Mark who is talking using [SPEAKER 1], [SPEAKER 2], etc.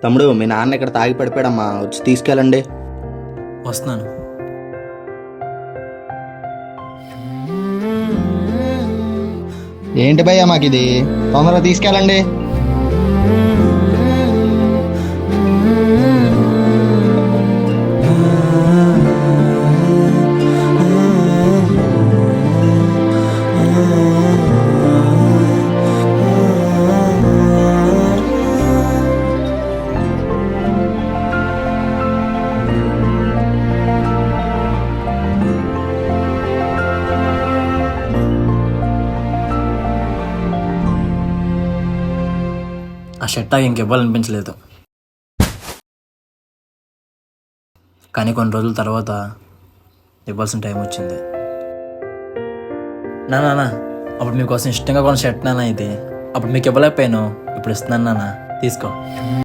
[SPEAKER 1] తమ్ముడు మీ నాన్న ఇక్కడ తాగి పడిపోయాడమ్మా, వచ్చి తీసుకెళ్ళండి.
[SPEAKER 2] వస్తున్నాను.
[SPEAKER 3] ఏంటి భయ్యా మాకు ఇది, తొందరగా తీసుకెళ్ళండి.
[SPEAKER 2] ఆ షర్ట్ ఇంకివ్వాలనిపించలేదు, కానీ కొన్ని రోజుల తర్వాత ఇవ్వాల్సిన టైం వచ్చింది. నాన్న, అప్పుడు మీకోసం ఇష్టంగా కొన్న షర్ట్ నాన్న ఇది. అప్పుడు మీకు ఇవ్వలేకపోయాను, ఇప్పుడు ఇస్తున్నాను నాన్న, తీసుకో.